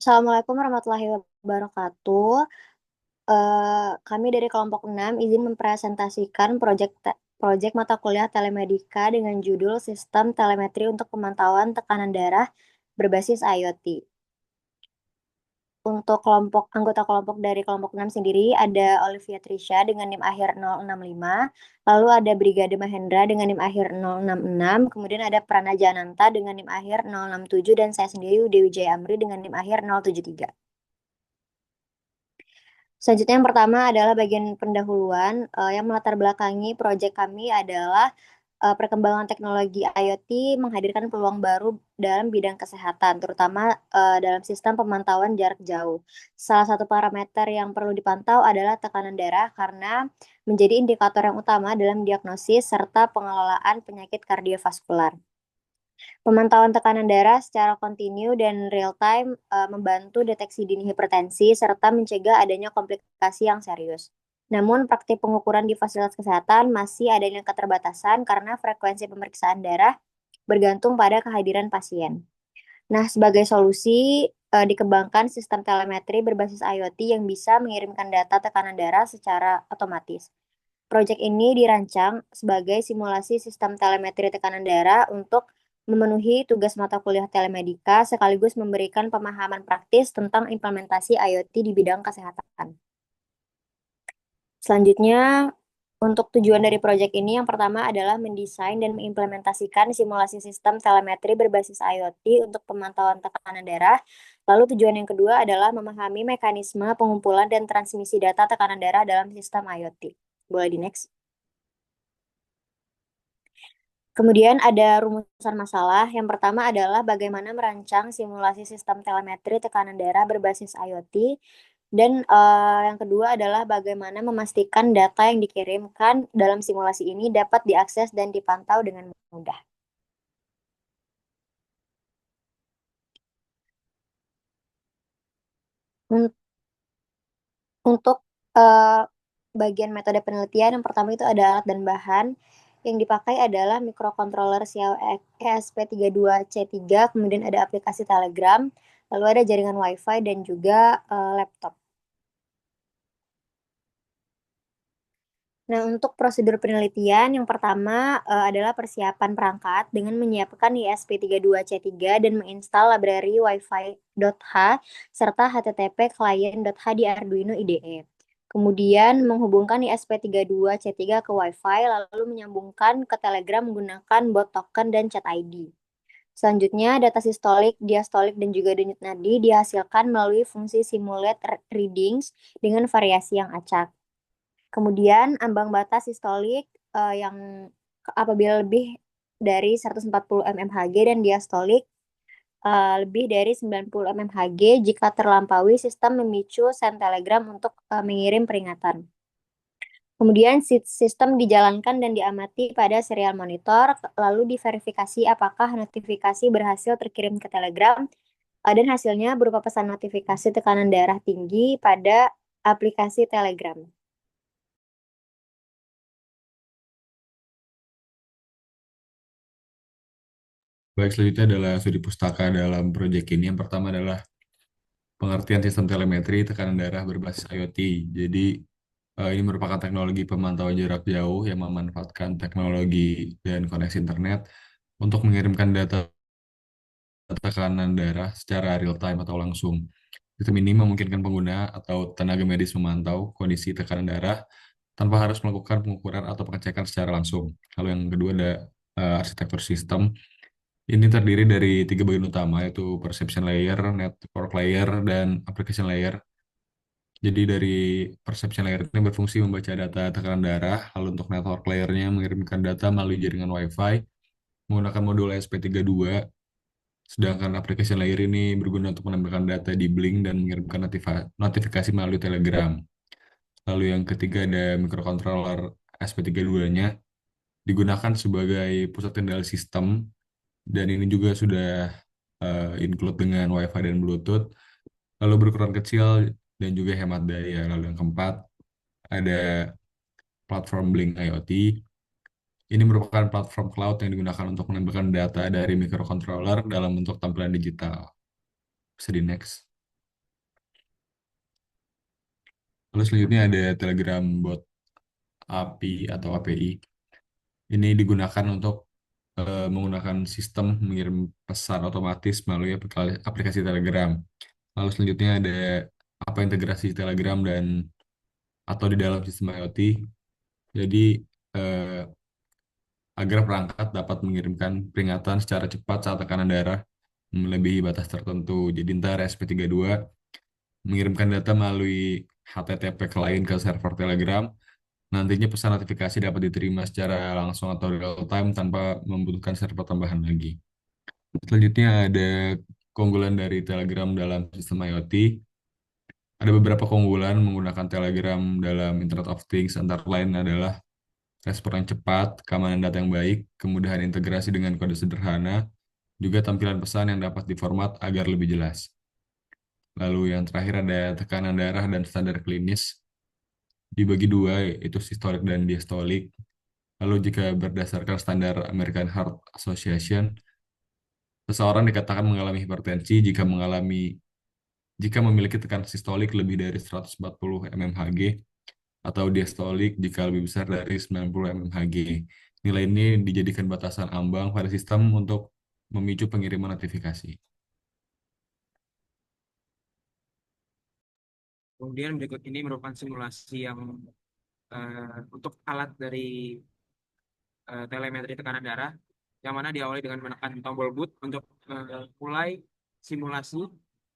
Assalamualaikum warahmatullahi wabarakatuh. Kami dari kelompok 6 izin mempresentasikan proyek mata kuliah telemedika dengan judul Sistem Telemetri untuk Pemantauan Tekanan Darah berbasis IoT. Untuk anggota kelompok dari kelompok 6 sendiri ada Olivia Trisha dengan NIM akhir 065, lalu ada Brigade Mahendra dengan NIM akhir 066, kemudian ada Prana Jananta dengan NIM akhir 067, dan saya sendiri Dewi Jaya Amri dengan NIM akhir 073. Selanjutnya yang pertama adalah bagian pendahuluan. Yang melatar belakangi proyek kami adalah perkembangan teknologi IoT menghadirkan peluang baru dalam bidang kesehatan, terutama dalam sistem pemantauan jarak jauh. Salah satu parameter yang perlu dipantau adalah tekanan darah karena menjadi indikator yang utama dalam diagnosis serta pengelolaan penyakit kardiovaskular. Pemantauan tekanan darah secara kontinu dan real time membantu deteksi dini hipertensi serta mencegah adanya komplikasi yang serius. Namun, praktik pengukuran di fasilitas kesehatan masih adanya keterbatasan karena frekuensi pemeriksaan darah bergantung pada kehadiran pasien. Nah, sebagai solusi, dikembangkan sistem telemetri berbasis IoT yang bisa mengirimkan data tekanan darah secara otomatis. Proyek ini dirancang sebagai simulasi sistem telemetri tekanan darah untuk memenuhi tugas mata kuliah telemedika sekaligus memberikan pemahaman praktis tentang implementasi IoT di bidang kesehatan. Selanjutnya, untuk tujuan dari proyek ini yang pertama adalah mendesain dan mengimplementasikan simulasi sistem telemetri berbasis IoT untuk pemantauan tekanan darah. Lalu tujuan yang kedua adalah memahami mekanisme pengumpulan dan transmisi data tekanan darah dalam sistem IoT. Boleh di next. Kemudian ada rumusan masalah. Yang pertama adalah bagaimana merancang simulasi sistem telemetri tekanan darah berbasis IoT. Dan yang kedua adalah bagaimana memastikan data yang dikirimkan dalam simulasi ini dapat diakses dan dipantau dengan mudah. Un- Untuk eh, bagian metode penelitian, yang pertama itu ada alat dan bahan. Yang dipakai adalah microcontroller Xiao ESP32C3, kemudian ada aplikasi Telegram, lalu ada jaringan WiFi dan juga laptop. Nah, untuk prosedur penelitian, yang pertama adalah persiapan perangkat dengan menyiapkan ISP32C3 dan menginstal library wifi.h serta http client.h di Arduino IDE. Kemudian menghubungkan ISP32C3 ke Wi-Fi, lalu menyambungkan ke Telegram menggunakan bot token dan chat ID. Selanjutnya, data sistolik, diastolik, dan juga denyut nadi dihasilkan melalui fungsi simulate readings dengan variasi yang acak. Kemudian ambang batas sistolik yang apabila lebih dari 140 mmHg dan diastolik lebih dari 90 mmHg jika terlampaui sistem memicu send telegram untuk mengirim peringatan. Kemudian sistem dijalankan dan diamati pada serial monitor, lalu diverifikasi apakah notifikasi berhasil terkirim ke Telegram, dan hasilnya berupa pesan notifikasi tekanan darah tinggi pada aplikasi Telegram. Baik, selanjutnya adalah studi pustaka dalam proyek ini. Yang pertama adalah pengertian sistem telemetri tekanan darah berbasis IoT. Jadi, ini merupakan teknologi pemantauan jarak jauh yang memanfaatkan teknologi dan koneksi internet untuk mengirimkan data tekanan darah secara real time atau langsung. Sistem ini memungkinkan pengguna atau tenaga medis memantau kondisi tekanan darah tanpa harus melakukan pengukuran atau pengecekan secara langsung. Lalu yang kedua ada arsitektur sistem. Ini terdiri dari tiga bagian utama, yaitu perception layer, network layer, dan application layer. Jadi dari perception layer ini berfungsi membaca data tekanan darah, lalu untuk network layernya mengirimkan data melalui jaringan Wi-Fi menggunakan modul ESP32, sedangkan application layer ini berguna untuk menambahkan data di Blink dan mengirimkan notifikasi melalui Telegram. Lalu yang ketiga ada microcontroller ESP32-nya, digunakan sebagai pusat kendali sistem, dan ini juga sudah include dengan Wi-Fi dan Bluetooth, lalu berukuran kecil dan juga hemat daya. Lalu yang keempat, ada platform Blink IoT. Ini merupakan platform cloud yang digunakan untuk menambahkan data dari microcontroller dalam bentuk tampilan digital. Bisa di next. Lalu selanjutnya ada Telegram Bot API atau API. Ini digunakan untuk menggunakan sistem mengirim pesan otomatis melalui aplikasi Telegram. Lalu selanjutnya ada apa integrasi Telegram dan atau di dalam sistem IoT. Jadi eh, agar perangkat dapat mengirimkan peringatan secara cepat saat tekanan darah melebihi batas tertentu. Jadi ntar SP32 mengirimkan data melalui HTTP klien ke server Telegram. Nantinya pesan notifikasi dapat diterima secara langsung atau real time tanpa membutuhkan server tambahan lagi. Selanjutnya ada keunggulan dari Telegram dalam sistem IoT. Ada beberapa keunggulan menggunakan Telegram dalam Internet of Things, antara lain adalah respon yang cepat, keamanan data yang baik, kemudahan integrasi dengan kode sederhana, juga tampilan pesan yang dapat diformat agar lebih jelas. Lalu yang terakhir ada tekanan darah dan standar klinis. Dibagi dua, yaitu sistolik dan diastolik. Lalu jika berdasarkan standar American Heart Association, seseorang dikatakan mengalami hipertensi jika memiliki tekanan sistolik lebih dari 140 mmHg atau diastolik jika lebih besar dari 90 mmHg. Nilai ini dijadikan batasan ambang pada sistem untuk memicu pengiriman notifikasi. Kemudian berikut ini merupakan simulasi yang untuk alat dari telemetri tekanan darah, yang mana diawali dengan menekan tombol boot untuk mulai simulasi.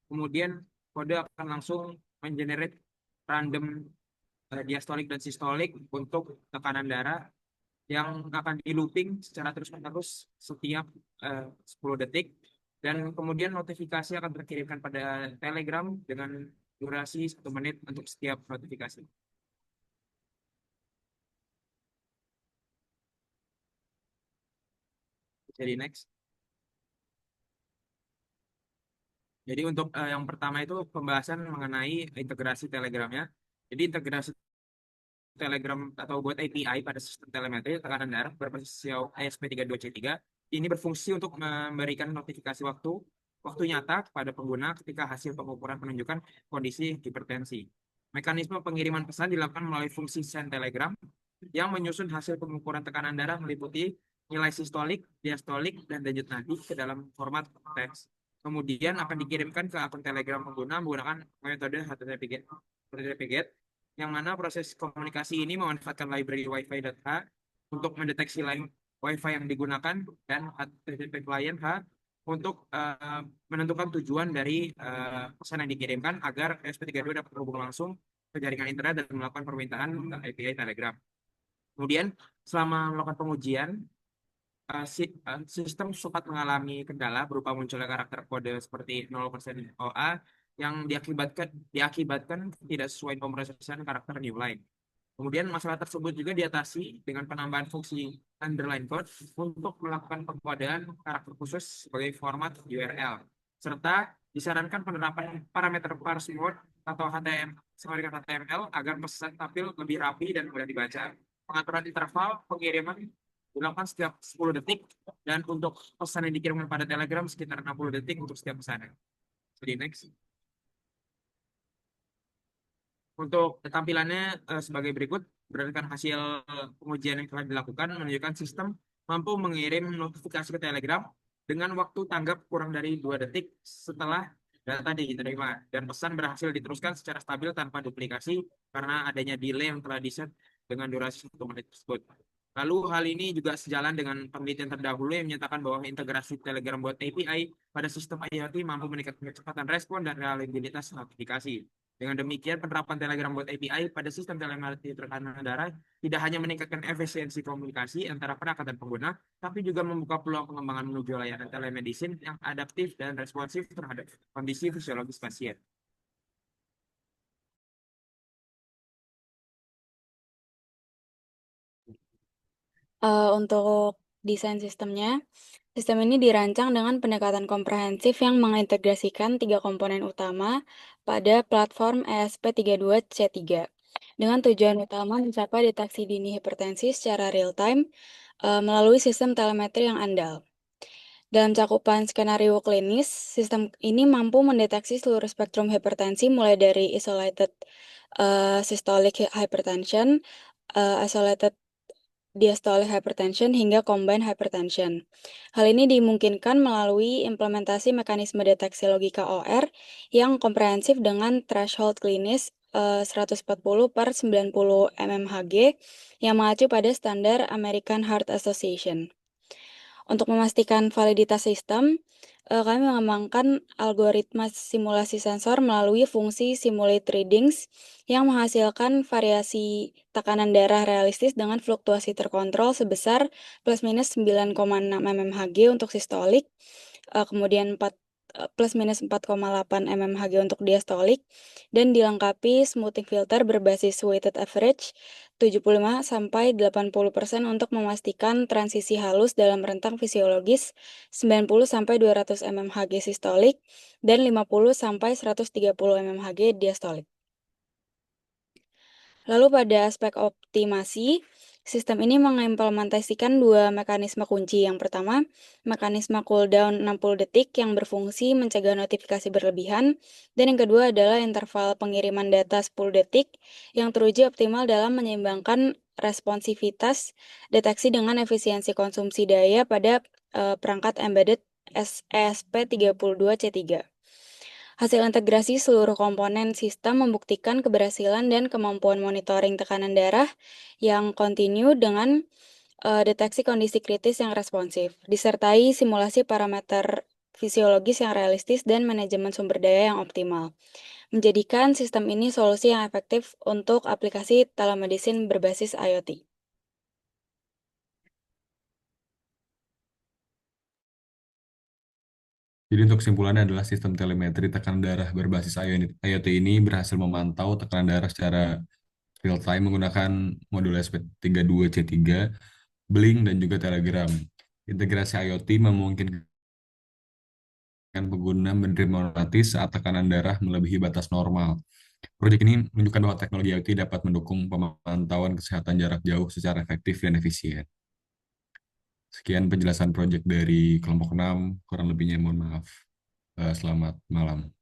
Kemudian kode akan langsung mengenerate random diastolik dan sistolik untuk tekanan darah yang akan di looping secara terus-menerus setiap 10 detik, dan kemudian notifikasi akan terkirimkan pada Telegram dengan durasi 1 menit untuk setiap notifikasi. Jadi next. Jadi untuk yang pertama itu pembahasan mengenai integrasi Telegramnya. Jadi integrasi Telegram atau buat API pada sistem telemetri tekanan darah berbasis SIO ESP32C3 ini berfungsi untuk memberikan notifikasi waktu nyata kepada pengguna ketika hasil pengukuran menunjukkan kondisi hipertensi. Mekanisme pengiriman pesan dilakukan melalui fungsi send telegram yang menyusun hasil pengukuran tekanan darah meliputi nilai sistolik, diastolik, dan denyut nadi ke dalam format teks. Kemudian akan dikirimkan ke akun Telegram pengguna menggunakan metode HTTP GET, yang mana proses komunikasi ini memanfaatkan library Wi-Fi.h untuk mendeteksi line Wi-Fi yang digunakan dan HTTP client H untuk menentukan tujuan dari pesan yang dikirimkan agar SP32 dapat terhubung langsung ke jaringan internet dan melakukan permintaan API Telegram. Kemudian selama melakukan pengujian, sistem sempat mengalami kendala berupa munculnya karakter kode seperti 0% OA yang diakibatkan tidak sesuai pemrosesan karakter new line. Kemudian masalah tersebut juga diatasi dengan penambahan fungsi underline code untuk melakukan pengkodean karakter khusus sebagai format URL, serta disarankan penerapan parameter parse mode atau HTML sama dengan HTML agar pesan tampil lebih rapi dan mudah dibaca. Pengaturan interval pengiriman dilakukan setiap 10 detik, dan untuk pesan yang dikirimkan pada Telegram sekitar 60 detik untuk setiap pesanan. Jadi next. Untuk tampilannya sebagai berikut, berdasarkan hasil pengujian yang telah dilakukan menunjukkan sistem mampu mengirim notifikasi ke Telegram dengan waktu tanggap kurang dari 2 detik setelah data diterima, dan pesan berhasil diteruskan secara stabil tanpa duplikasi karena adanya delay yang telah diset dengan durasi 1 menit tersebut. Lalu hal ini juga sejalan dengan penelitian terdahulu yang menyatakan bahwa integrasi Telegram buat API pada sistem IoT mampu meningkatkan kecepatan respon dan reliabilitas notifikasi. Dengan demikian, penerapan Telegram buat API pada sistem telemetri tekanan darah tidak hanya meningkatkan efisiensi komunikasi antara perangkat dan pengguna, tapi juga membuka peluang pengembangan menuju layanan telemedicine yang adaptif dan responsif terhadap kondisi fisiologis pasien. Untuk desain sistemnya, sistem ini dirancang dengan pendekatan komprehensif yang mengintegrasikan 3 komponen utama pada platform ESP32C3 dengan tujuan utama mencapai deteksi dini hipertensi secara real-time melalui sistem telemetri yang andal. Dalam cakupan skenario klinis, sistem ini mampu mendeteksi seluruh spektrum hipertensi mulai dari isolated systolic hypertension, isolated diastolic hypertension, hingga combined hypertension. Hal ini dimungkinkan melalui implementasi mekanisme deteksi logika OR yang komprehensif dengan threshold klinis 140/90 mmHg yang mengacu pada standar American Heart Association. Untuk memastikan validitas sistem, kami mengembangkan algoritma simulasi sensor melalui fungsi simulate readings yang menghasilkan variasi tekanan darah realistis dengan fluktuasi terkontrol sebesar plus minus 9,6 mmHg untuk sistolik, kemudian plus minus 4,8 mmHg untuk diastolik, dan dilengkapi smoothing filter berbasis weighted average 75-80% untuk memastikan transisi halus dalam rentang fisiologis 90-200 mmHg sistolik dan 50-130 mmHg diastolik. Lalu pada aspek optimasi, sistem ini mengimplementasikan dua mekanisme kunci. Yang pertama, mekanisme cooldown 60 detik yang berfungsi mencegah notifikasi berlebihan, dan yang kedua adalah interval pengiriman data 10 detik yang teruji optimal dalam menyeimbangkan responsivitas deteksi dengan efisiensi konsumsi daya pada perangkat embedded ESP32C3. Hasil integrasi seluruh komponen sistem membuktikan keberhasilan dan kemampuan monitoring tekanan darah yang kontinu dengan deteksi kondisi kritis yang responsif, disertai simulasi parameter fisiologis yang realistis dan manajemen sumber daya yang optimal, menjadikan sistem ini solusi yang efektif untuk aplikasi telemedicine berbasis IoT. Jadi untuk kesimpulannya adalah sistem telemetri tekanan darah berbasis IoT ini berhasil memantau tekanan darah secara real time menggunakan modul SP32C3, Blink, dan juga Telegram. Integrasi IoT memungkinkan pengguna menerima notis saat tekanan darah melebihi batas normal. Proyek ini menunjukkan bahwa teknologi IoT dapat mendukung pemantauan kesehatan jarak jauh secara efektif dan efisien. Sekian penjelasan proyek dari kelompok 6, kurang lebihnya mohon maaf. Selamat malam.